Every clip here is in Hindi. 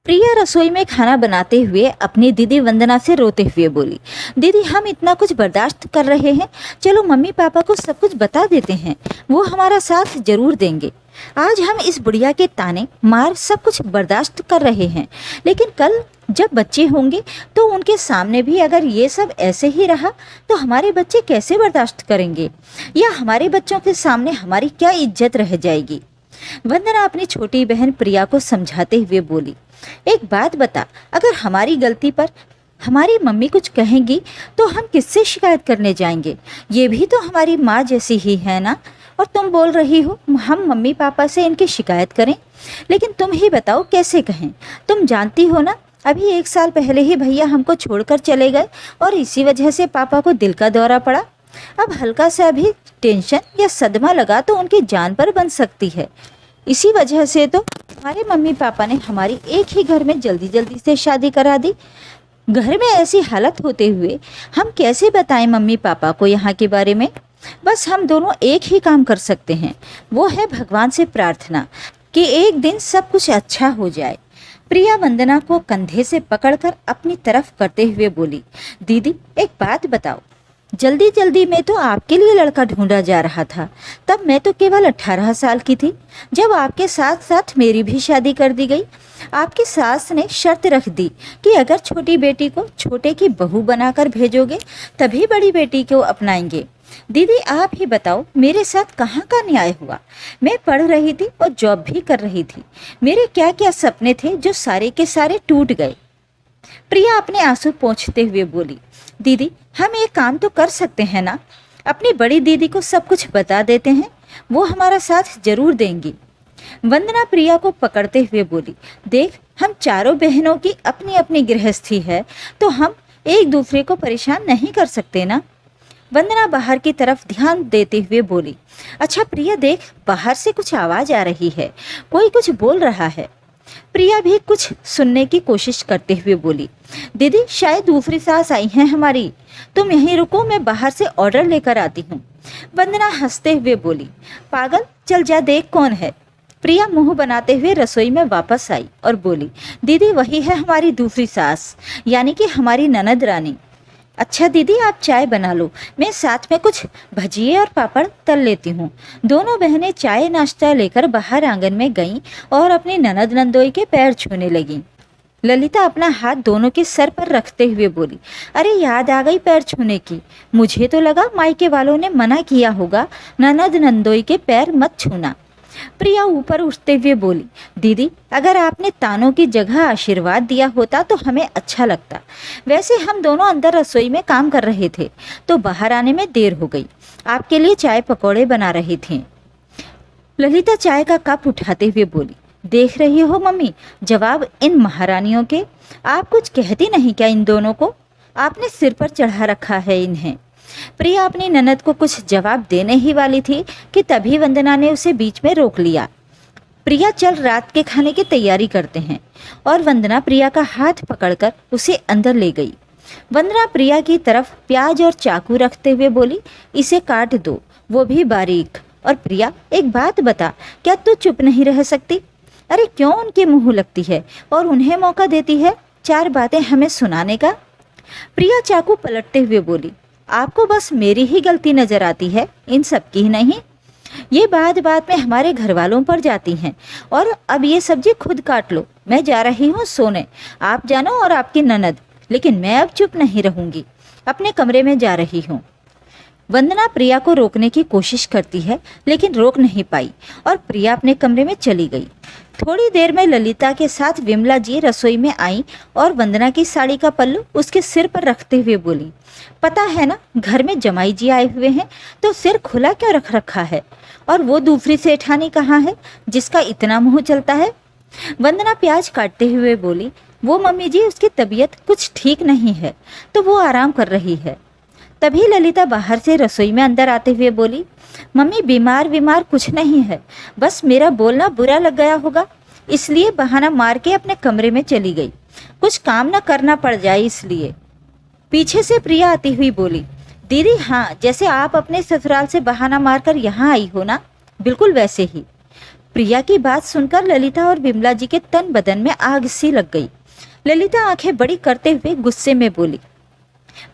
प्रिया रसोई में खाना बनाते हुए अपनी दीदी वंदना से रोते हुए बोली, दीदी हम इतना कुछ बर्दाश्त कर रहे हैं, चलो मम्मी पापा को सब कुछ बता देते हैं, वो हमारा साथ जरूर देंगे। आज हम इस बुढ़िया के ताने मार सब कुछ बर्दाश्त कर रहे हैं, लेकिन कल जब बच्चे होंगे तो उनके सामने भी अगर ये सब ऐसे ही रहा तो हमारे बच्चे कैसे बर्दाश्त करेंगे, या हमारे बच्चों के सामने हमारी क्या इज्जत रह जाएगी। वंदना अपनी छोटी बहन प्रिया को समझाते हुए बोली, एक बात बता, अगर हमारी गलती पर हमारी मम्मी कुछ कहेंगी तो हम किससे शिकायत करने जाएंगे? ये भी तो हमारी माँ जैसी ही है ना। और तुम बोल रही हो हम मम्मी पापा से इनकी शिकायत करें, लेकिन तुम ही बताओ कैसे कहें? तुम जानती हो ना, अभी 1 साल पहले ही भैया हमको छोड़कर चले गए और इसी वजह से पापा को दिल का दौरा पड़ा। अब हल्का सा भी टेंशन या सदमा लगा तो उनकी जान पर बन सकती है। इसी वजह से तो हमारे मम्मी पापा ने हमारी एक ही घर में जल्दी जल्दी से शादी करा दी। घर में ऐसी हालत होते हुए हम कैसे बताएं मम्मी पापा को यहाँ के बारे में? बस हम दोनों एक ही काम कर सकते हैं, वो है भगवान से प्रार्थना कि एक दिन सब कुछ अच्छा हो जाए। प्रिया वंदना को कंधे से पकड़कर अपनी तरफ करते हुए बोली, दीदी एक बात बताओ, जल्दी जल्दी में तो आपके लिए लड़का ढूंढा जा रहा था, तब मैं तो केवल 18 साल की थी जब आपके साथ साथ मेरी भी शादी कर दी गई। आपकी सास ने शर्त रख दी कि अगर छोटी बेटी को छोटे की बहू बनाकर भेजोगे तभी बड़ी बेटी को अपनाएंगे। दीदी आप ही बताओ, मेरे साथ कहाँ का न्याय हुआ? मैं पढ़ रही थी और जॉब भी कर रही थी, मेरे क्या क्या सपने थे जो सारे के सारे टूट गए। प्रिया अपने आंसू पोंछते हुए बोली, दीदी हम एक काम तो कर सकते हैं ना, अपनी बड़ी दीदी को सब कुछ बता देते हैं, वो हमारा साथ जरूर देंगी। वंदना प्रिया को पकड़ते हुए बोली, देख हम चारों बहनों की अपनी अपनी गृहस्थी है तो हम एक दूसरे को परेशान नहीं कर सकते ना। वंदना बाहर की तरफ ध्यान देते हुए बोली, अच्छा प्रिया देख बाहर से कुछ आवाज आ रही है, कोई कुछ बोल रहा है। प्रिया भी कुछ सुनने की कोशिश करते हुए बोली, दीदी शायद दूसरी सास आई हैं हमारी, तुम यहीं रुको, मैं बाहर से ऑर्डर लेकर आती हूँ। वंदना हंसते हुए बोली, पागल चल जा देख कौन है। प्रिया मुंह बनाते हुए रसोई में वापस आई और बोली, दीदी वही है हमारी दूसरी सास, यानी कि हमारी ननद रानी। अच्छा दीदी आप चाय बना लो, मैं साथ में कुछ भजिए और पापड़ तल लेती हूँ। दोनों बहनें चाय नाश्ता लेकर बाहर आंगन में गईं और अपनी ननद नंदोई के पैर छूने लगीं। ललिता अपना हाथ दोनों के सर पर रखते हुए बोली, अरे याद आ गई पैर छूने की, मुझे तो लगा मायके वालों ने मना किया होगा ननद नंदोई के पैर मत छूना। प्रिया ऊपर उठते हुए बोली, दीदी अगर आपने तानों की जगह आशीर्वाद दिया होता तो हमें अच्छा लगता। वैसे हम दोनों अंदर रसोई में काम कर रहे थे तो बाहर आने में देर हो गई, आपके लिए चाय पकौड़े बना रही थी। ललिता चाय का कप उठाते हुए बोली, देख रही हो मम्मी जवाब इन महारानियों के, आप कुछ कहती नहीं क्या इन दोनों को? आपने सिर पर चढ़ा रखा है इन्हें। प्रिया अपनी ननद को कुछ जवाब देने ही वाली थी कि तभी वंदना ने उसे बीच में रोक लिया। प्रिया चल रात के खाने की तैयारी करते हैं। और वंदना प्रिया का हाथ पकड़कर उसे अंदर ले गई। वंदना प्रिया की तरफ प्याज और चाकू रखते हुए बोली, इसे काट दो, वो भी बारीक। और प्रिया एक बात बता, क्या तू चुप नहीं रह सकती? अरे क्यों उनके मुंह लगती है और उन्हें मौका देती है 4 बातें हमें सुनाने का? प्रिया चाकू पलटते हुए बोली, आपको बस मेरी ही गलती नजर आती है, इन सब की नहीं। ये बात बात में हमारे घर वालों पर जाती हैं। और अब ये सब्जी खुद काट लो, मैं जा रही हूँ सोने, आप जानो और आपकी ननद, लेकिन मैं अब चुप नहीं रहूंगी, अपने कमरे में जा रही हूँ। वंदना प्रिया को रोकने की कोशिश करती है लेकिन रोक नहीं पाई और प्रिया अपने कमरे में चली गई। थोड़ी देर में ललिता के साथ विमला जी रसोई में आई और वंदना की साड़ी का पल्लू उसके सिर पर रखते हुए बोली, पता है ना घर में जमाई जी आए हुए हैं तो सिर खुला क्यों रख रखा है? और वो दूसरी सेठानी कहाँ है जिसका इतना मुंह चलता है? वंदना प्याज काटते हुए बोली, वो मम्मी जी उसकी तबीयत कुछ ठीक नहीं है तो वो आराम कर रही है। तभी ललिता बाहर से रसोई में अंदर आते हुए बोली, मम्मी बीमार कुछ नहीं है, बस मेरा बोलना बुरा लग गया होगा इसलिए बहाना मार के अपने कमरे में चली गई, कुछ काम न करना पड़ जाए इसलिए। पीछे से प्रिया आती हुई बोली, दीदी हाँ, जैसे आप अपने ससुराल से बहाना मारकर यहाँ आई हो ना, बिल्कुल वैसे ही। प्रिया की बात सुनकर ललिता और विमला जी के तन बदन में आग सी लग गई। ललिता आंखें बड़ी करते हुए गुस्से में बोली,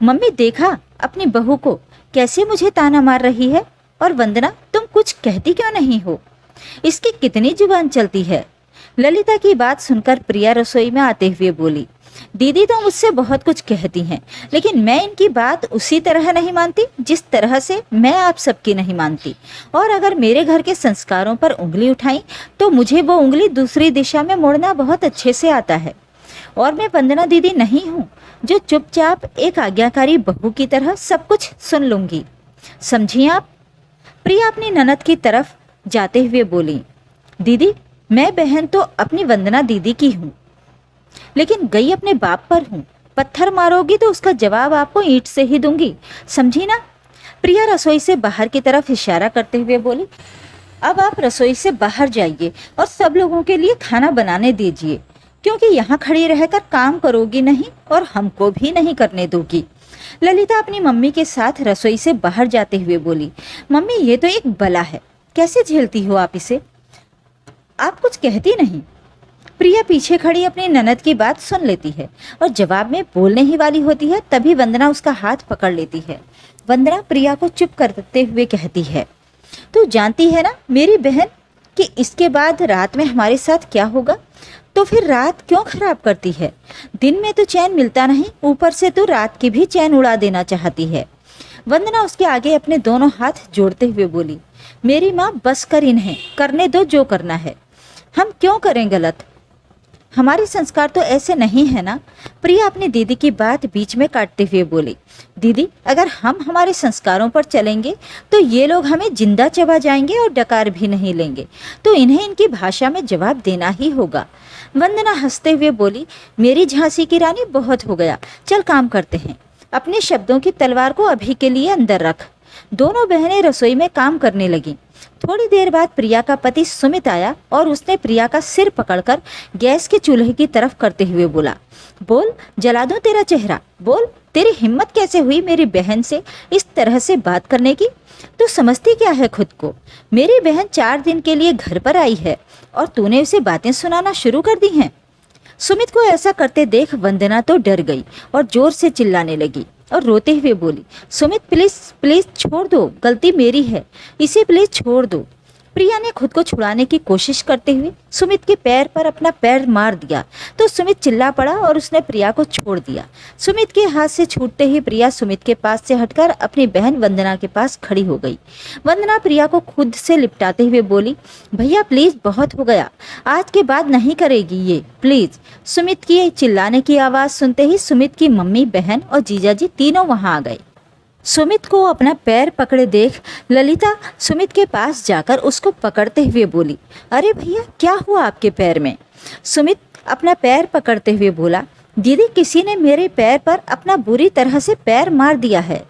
मम्मी देखा अपनी बहू को कैसे मुझे ताना मार रही है। और वंदना, तुम कुछ कहती क्यों नहीं हो? इसकी कितनी जुबान चलती है। ललिता की बात सुनकर प्रिया रसोई में आते हुए बोली, दीदी तो मुझसे बहुत कुछ कहती हैं, लेकिन मैं इनकी बात उसी तरह नहीं मानती जिस तरह से मैं आप सबकी नहीं मानती। और अगर मेरे घर के संस्कारों पर उंगली उठाई तो मुझे वो उंगली दूसरी दिशा में मोड़ना बहुत अच्छे से आता है। और मैं वंदना दीदी नहीं हूँ जो चुपचाप एक आज्ञाकारी बहू की तरह सब कुछ सुन लूंगी, समझी आप? प्रिया अपनी ननद की तरफ जाते हुए बोली, दीदी मैं बहन तो अपनी वंदना दीदी की हूँ, लेकिन गई अपने बाप पर हूँ। पत्थर मारोगी तो उसका जवाब आपको ईंट से ही दूंगी, समझी ना? प्रिया रसोई से बाहर की तरफ इशारा करते हुए बोली, अब आप रसोई से बाहर जाइए और सब लोगों के लिए खाना बनाने दीजिए, क्योंकि यहाँ खड़ी रहकर काम करोगी नहीं और हमको भी नहीं करने दोगी। ललिता अपनी मम्मी के साथ रसोई से बाहर जाते हुए बोली, मम्मी ये तो एक बला है, कैसे झेलती हो आप इसे? आप कुछ कहती नहीं। प्रिया पीछे खड़ी अपनी ननद की बात सुन लेती है और जवाब में बोलने ही वाली होती है, तभी वंदना उसका हाथ पकड़ लेती है। वंदना प्रिया को चुप करते हुए कहती है, तू जानती है ना मेरी बहन कि इसके बाद रात में हमारे साथ क्या होगा? तो फिर रात क्यों खराब करती है? दिन में तो चैन मिलता नहीं, ऊपर से तो रात की भी चैन उड़ा देना चाहती है। वंदना उसके आगे अपने दोनों हाथ जोड़ते हुए बोली, मेरी माँ बस कर इन्हें करने दो जो करना है, हम क्यों करें गलत? हमारे संस्कार तो ऐसे नहीं है ना। प्रिया अपनी दीदी की बात बीच में काटते हुए बोली, दीदी अगर हम हमारे संस्कारों पर चलेंगे तो ये लोग हमें जिंदा चबा जाएंगे और डकार भी नहीं लेंगे, तो इन्हें इनकी भाषा में जवाब देना ही होगा। वंदना हंसते हुए बोली, मेरी झांसी की रानी बहुत हो गया, चल काम करते हैं। अपने शब्दों की तलवार को अभी के लिए अंदर रख। दोनों बहनें रसोई में काम करने लगीं। थोड़ी देर बाद प्रिया का पति सुमित आया और उसने प्रिया का सिर पकड़कर गैस के चूल्हे की तरफ करते हुए बोला, बोल जला दूं तेरा चेहरा, बोल तेरी हिम्मत कैसे हुई मेरी बहन से इस तरह से बात करने की? तू समझती क्या है खुद को? मेरी बहन 4 दिन के लिए घर पर आई है और तूने उसे बातें सुनाना शुरू कर दी हैं। सुमित को ऐसा करते देख वंदना तो डर गई और जोर से चिल्लाने लगी और रोते हुए बोली, सुमित प्लीज प्लीज छोड़ दो, गलती मेरी है, इसे प्लीज छोड़ दो। प्रिया ने खुद को छुड़ाने की कोशिश करते हुए सुमित के पैर पर अपना पैर मार दिया तो सुमित चिल्ला पड़ा और उसने प्रिया को छोड़ दिया। सुमित के हाथ से छूटते ही प्रिया सुमित के पास से हटकर अपनी बहन वंदना के पास खड़ी हो गई। वंदना प्रिया को खुद से लिपटाते हुए बोली, भैया प्लीज बहुत हो गया, आज के बाद नहीं करेगी ये, प्लीज। सुमित की चिल्लाने की आवाज़ सुनते ही सुमित की मम्मी, बहन और जीजाजी तीनों वहाँ आ गए। सुमित को अपना पैर पकड़े देख ललिता सुमित के पास जाकर उसको पकड़ते हुए बोली, अरे भैया क्या हुआ आपके पैर में? सुमित अपना पैर पकड़ते हुए बोला, दीदी किसी ने मेरे पैर पर अपना बुरी तरह से पैर मार दिया है।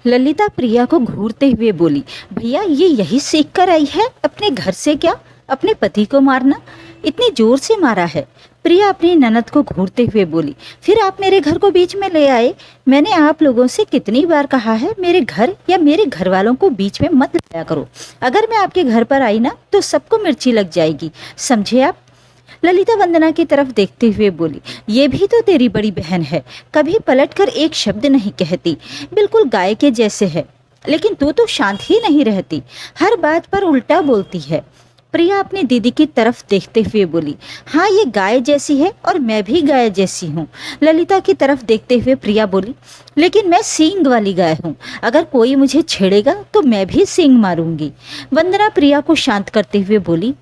ललिता प्रिया को घूरते हुए बोली, भैया ये यही सीख कर आई है अपने घर से क्या अपने पति को मारना? इतनी जोर से मारा है। प्रिया अपनी ननद को घूरते हुए बोली, फिर आप मेरे घर को बीच में ले आए। मैंने आप लोगों से कितनी बार कहा है मेरे घर या मेरे घर वालों को बीच में मत लाया करो। अगर मैं आपके घर पर आई ना तो सबको मिर्ची लग जाएगी, समझे आप? ललिता वंदना की तरफ देखते हुए बोली, ये भी तो तेरी बड़ी बहन है, कभी पलटकर एक शब्द नहीं कहती, बिल्कुल गाय के जैसे है, लेकिन तू तो शांत ही नहीं रहती, हर बात पर उल्टा बोलती है। प्रिया अपनी दीदी की तरफ देखते हुए बोली, हाँ ये गाय जैसी है और मैं भी गाय जैसी हूँ। ललिता की तरफ देखते हुए प्रिया बोली, लेकिन मैं सींग वाली गाय हूँ, अगर कोई मुझे छेड़ेगा तो मैं भी सींग मारूंगी। वंदना प्रिया को शांत करते हुए बोली,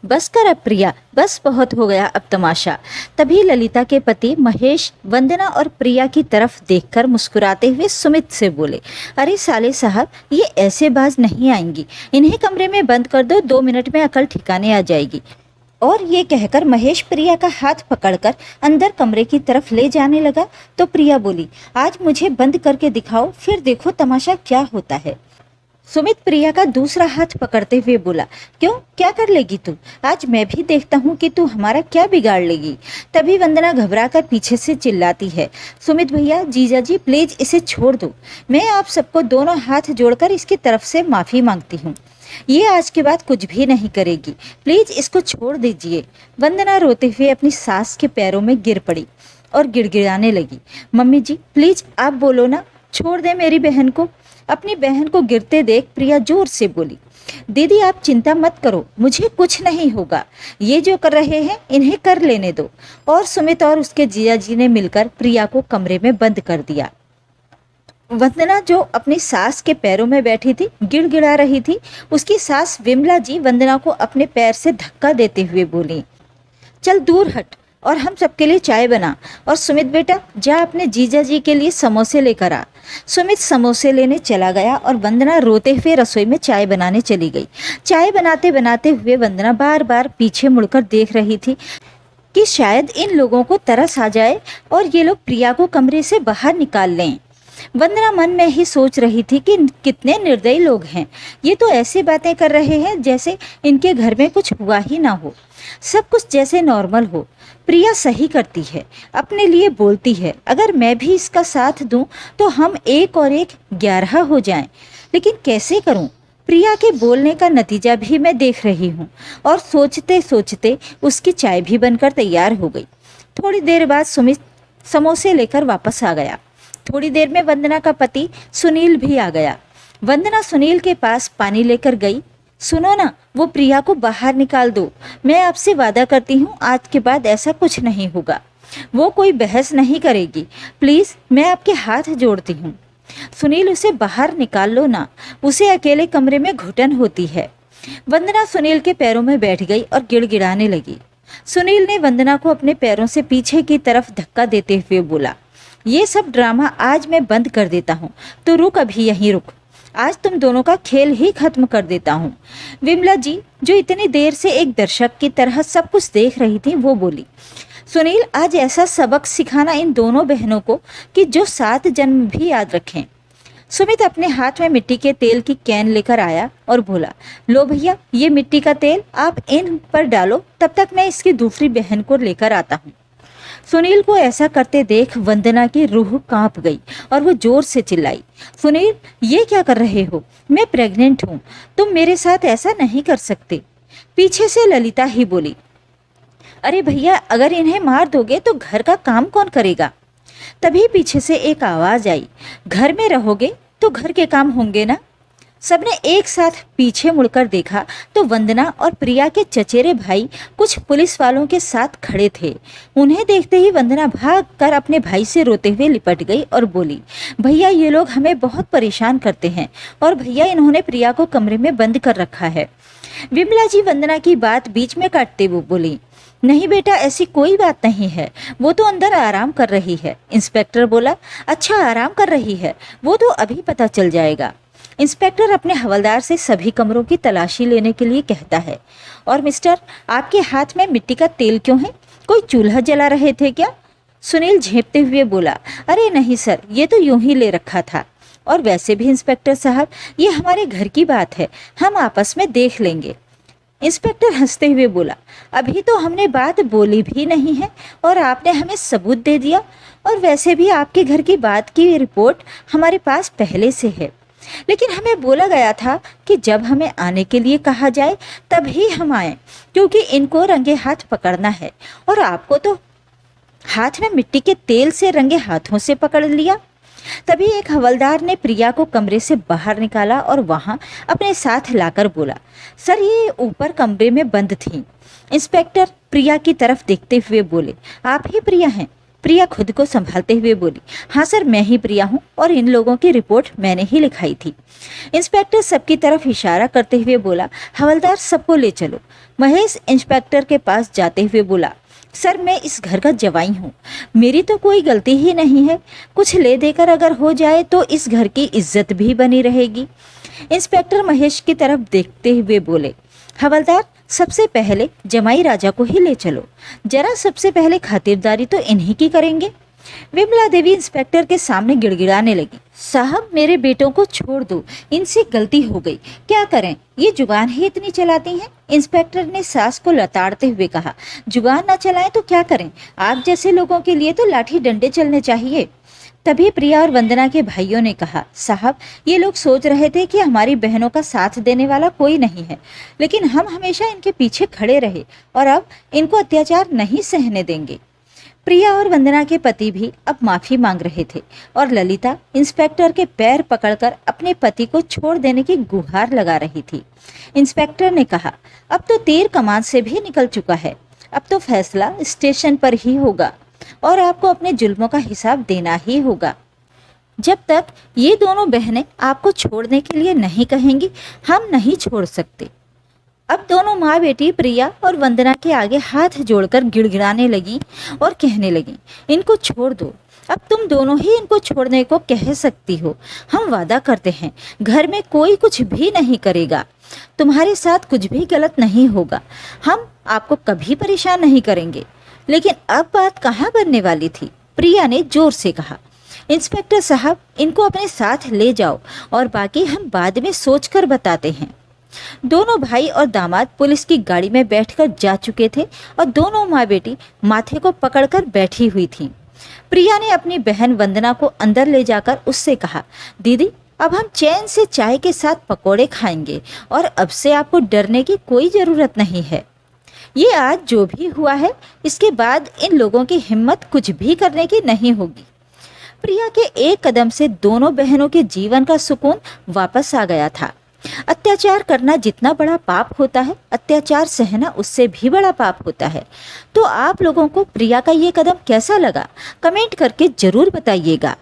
बस कर अब प्रिया, बस बहुत हो गया अब तमाशा। तभी ललिता के पति महेश वंदना और प्रिया की तरफ देखकर मुस्कुराते हुए सुमित से बोले, अरे साले साहब ये ऐसे बाज नहीं आएंगी, इन्हें कमरे में बंद कर दो, 2 मिनट में अकल ठिकाने आ जाएगी। और ये कहकर महेश प्रिया का हाथ पकड़कर अंदर कमरे की तरफ ले जाने लगा तो प्रिया बोली, आज मुझे बंद करके दिखाओ, फिर देखो तमाशा क्या होता है। सुमित प्रिया का दूसरा हाथ पकड़ते हुए बोला, क्यों क्या कर लेगी तू? आज मैं भी देखता हूँ कि तू हमारा क्या बिगाड़ लेगी। तभी वंदना घबराकर पीछे से चिल्लाती है, सुमित भैया जीजाजी प्लीज इसे छोड़ दो। मैं आप सबको दोनों हाथ जोड़कर इसकी तरफ से माफ़ी मांगती हूँ। ये आज के बाद कुछ भी नहीं करेगी, प्लीज इसको छोड़ दीजिए। वंदना रोते हुए अपनी सास के पैरों में गिर पड़ी और गिड़गिड़ाने लगी। मम्मी जी प्लीज आप बोलो ना, छोड़ दे मेरी बहन को। अपनी बहन को गिरते देख प्रिया जोर से बोली, दीदी आप चिंता मत करो, मुझे कुछ नहीं होगा, ये जो कर रहे हैं इन्हें कर लेने दो। और सुमित और उसके जीजा जी ने मिलकर प्रिया को कमरे में बंद कर दिया। वंदना जो अपनी सास के पैरों में बैठी थी, गिड़गिड़ा रही थी, उसकी सास विमला जी वंदना को अपने पैर से धक्का देते हुए बोली, चल दूर हट और हम सबके लिए चाय बना। और सुमित बेटा जा अपने जीजा जी के लिए समोसे लेकर आ। सुमित समोसे लेने चला गया और वंदना रोते हुए रसोई में चाय बनाने चली गई। चाय बनाते बनाते हुए वंदना बार बार पीछे मुड़कर देख रही थी कि शायद इन लोगों को तरस आ जाए और ये लोग प्रिया को कमरे से बाहर निकाल लें। वंदना मन में ही सोच रही थी कि कितने निर्दयी लोग हैं, ये तो ऐसी बातें कर रहे हैं जैसे इनके घर में कुछ हुआ ही ना हो, सब कुछ जैसे नॉर्मल हो। प्रिया सही करती है, अपने लिए बोलती है, अगर मैं भी इसका साथ दूं तो हम 1 और 1 11 हो जाएं, लेकिन कैसे करूं? प्रिया के बोलने का नतीजा भी मैं देख रही हूं। और सोचते सोचते उसकी चाय भी बनकर तैयार हो गई। थोड़ी देर बाद सुमित समोसे लेकर वापस आ गया। थोड़ी देर में वंदना का पति सुनील भी आ गया। वंदना सुनील के पास पानी लेकर गई। सुनो ना, वो प्रिया को बाहर निकाल दो, मैं आपसे वादा करती हूँ आज के बाद ऐसा कुछ नहीं होगा, वो कोई बहस नहीं करेगी, प्लीज मैं आपके हाथ जोड़ती हूँ। सुनील उसे बाहर निकाल लो ना, उसे अकेले कमरे में घुटन होती है। वंदना सुनील के पैरों में बैठ गई और गिड़गिड़ाने लगी। सुनील ने वंदना को अपने पैरों से पीछे की तरफ धक्का देते हुए बोला, ये सब ड्रामा आज मैं बंद कर देता हूँ, तो रुक अभी यहीं रुक, आज तुम दोनों का खेल ही खत्म कर देता हूँ। विमला जी जो इतनी देर से एक दर्शक की तरह सब कुछ देख रही थी, वो बोली, सुनील आज ऐसा सबक सिखाना इन दोनों बहनों को कि जो 7 जन्म भी याद रखें। सुमित अपने हाथ में मिट्टी के तेल की कैन लेकर आया और बोला, लो भैया ये मिट्टी का तेल आप इन पर डालो, तब तक मैं इसकी दूसरी बहन को लेकर आता हूँ। सुनील को ऐसा करते देख वंदना की रूह कांप गई और वो जोर से चिल्लाई, सुनील ये क्या कर रहे हो? मैं प्रेग्नेंट हूँ, तुम मेरे साथ ऐसा नहीं कर सकते। पीछे से ललिता ही बोली, अरे भैया अगर इन्हें मार दोगे तो घर का काम कौन करेगा? तभी पीछे से एक आवाज आई, घर में रहोगे तो घर के काम होंगे ना। सबने एक साथ पीछे मुड़कर देखा तो वंदना और प्रिया के चचेरे भाई कुछ पुलिस वालों के साथ खड़े थे। उन्हें देखते ही वंदना भागकर अपने भाई से रोते हुए लिपट गई और बोली, भैया ये लोग हमें बहुत परेशान करते हैं और भैया इन्होंने प्रिया को कमरे में बंद कर रखा है। विमला जी वंदना की बात बीच में काटते हुए बोली, नहीं बेटा ऐसी कोई बात नहीं है, वो तो अंदर आराम कर रही है। इंस्पेक्टर बोला, अच्छा आराम कर रही है, वो तो अभी पता चल जाएगा। इंस्पेक्टर अपने हवलदार से सभी कमरों की तलाशी लेने के लिए कहता है, और मिस्टर आपके हाथ में मिट्टी का तेल क्यों है? कोई चूल्हा जला रहे थे क्या? सुनील झेपते हुए बोला, अरे नहीं सर, ये तो यूं ही ले रखा था, और वैसे भी इंस्पेक्टर साहब ये हमारे घर की बात है, हम आपस में देख लेंगे। इंस्पेक्टर हंसते हुए बोला, अभी तो हमने बात बोली भी नहीं है और आपने हमें सबूत दे दिया, और वैसे भी आपके घर की बात की रिपोर्ट हमारे पास पहले से है, लेकिन हमें बोला गया था कि जब हमें आने के लिए कहा जाए तभी हम आए, क्योंकि इनको रंगे हाथ पकड़ना है, और आपको तो हाथ में मिट्टी के तेल से रंगे हाथों से पकड़ लिया। तभी एक हवलदार ने प्रिया को कमरे से बाहर निकाला और वहां अपने साथ लाकर बोला, सर ये ऊपर कमरे में बंद थी। इंस्पेक्टर प्रिया की तरफ देखते हुए बोले, आप ही प्रिया हैं? प्रिया खुद को संभालते हुए बोली, हाँ सर मैं ही प्रिया हूँ, और इन लोगों की रिपोर्ट मैंने ही लिखाई थी। इंस्पेक्टर सबकी तरफ इशारा करते हुए बोला, हवलदार सबको ले चलो। महेश इंस्पेक्टर के पास जाते हुए बोला, सर मैं इस घर का जवाई हूँ, मेरी तो कोई गलती ही नहीं है, कुछ ले देकर अगर हो जाए तो इस घर की इज्जत भी बनी रहेगी। इंस्पेक्टर महेश की तरफ देखते हुए बोले, हवलदार सबसे पहले जमाई राजा को ही ले चलो, जरा सबसे पहले खातिरदारी तो इन्हीं की करेंगे। विमला देवी इंस्पेक्टर के सामने गिड़गिड़ाने लगी, साहब मेरे बेटों को छोड़ दो, इनसे गलती हो गई, क्या करें, ये जुबान ही इतनी चलाती हैं। इंस्पेक्टर ने सास को लताड़ते हुए कहा, जुबान ना चलाएं तो क्या करें, आप जैसे लोगों के लिए तो लाठी डंडे चलने चाहिए। तभी प्रिया और वंदना के भाइयों ने कहा, साहब ये लोग सोच रहे थे कि हमारी बहनों का साथ देने वाला कोई नहीं है, लेकिन हम हमेशा इनके पीछे खड़े रहे और अब इनको अत्याचार नहीं सहने देंगे। प्रिया और वंदना के पति भी अब माफी मांग रहे थे और ललिता इंस्पेक्टर के पैर पकड़कर अपने पति को छोड़ देने की गुहार लगा रही थी। इंस्पेक्टर ने कहा, अब तो तीर कमान से भी निकल चुका है, अब तो फैसला स्टेशन पर ही होगा और आपको अपने जुल्मों का हिसाब देना ही होगा। जब तक ये दोनों बहनें आपको छोड़ने के लिए नहीं कहेंगी, हम नहीं छोड़ सकते। अब दोनों माँ बेटी प्रिया और वंदना के आगे हाथ जोड़कर गिड़गिड़ाने लगी और कहने लगी, इनको छोड़ दो, अब तुम दोनों ही इनको छोड़ने को कह सकती हो। हम वादा करते हैं घर में कोई कुछ भी नहीं करेगा, तुम्हारे साथ कुछ भी गलत नहीं होगा, हम आपको कभी परेशान नहीं करेंगे। लेकिन अब बात कहाँ बनने वाली थी? प्रिया ने जोर से कहा, इंस्पेक्टर साहब इनको अपने साथ ले जाओ और बाकी हम बाद में सोचकर बताते हैं। दोनों भाई और दामाद पुलिस की गाड़ी में बैठकर जा चुके थे और दोनों माँ बेटी माथे को पकड़कर बैठी हुई थीं। प्रिया ने अपनी बहन वंदना को अंदर ले जाकर उससे कहा, दीदी अब हम चैन से चाय के साथ पकोड़े खाएंगे और अब से आपको डरने की कोई ज़रूरत नहीं है। ये आज जो भी हुआ है, इसके बाद इन लोगों की हिम्मत कुछ भी करने की नहीं होगी। प्रिया के एक कदम से दोनों बहनों के जीवन का सुकून वापस आ गया था। अत्याचार करना जितना बड़ा पाप होता है, अत्याचार सहना उससे भी बड़ा पाप होता है। तो आप लोगों को प्रिया का ये कदम कैसा लगा? कमेंट करके ज़रूर बताइएगा।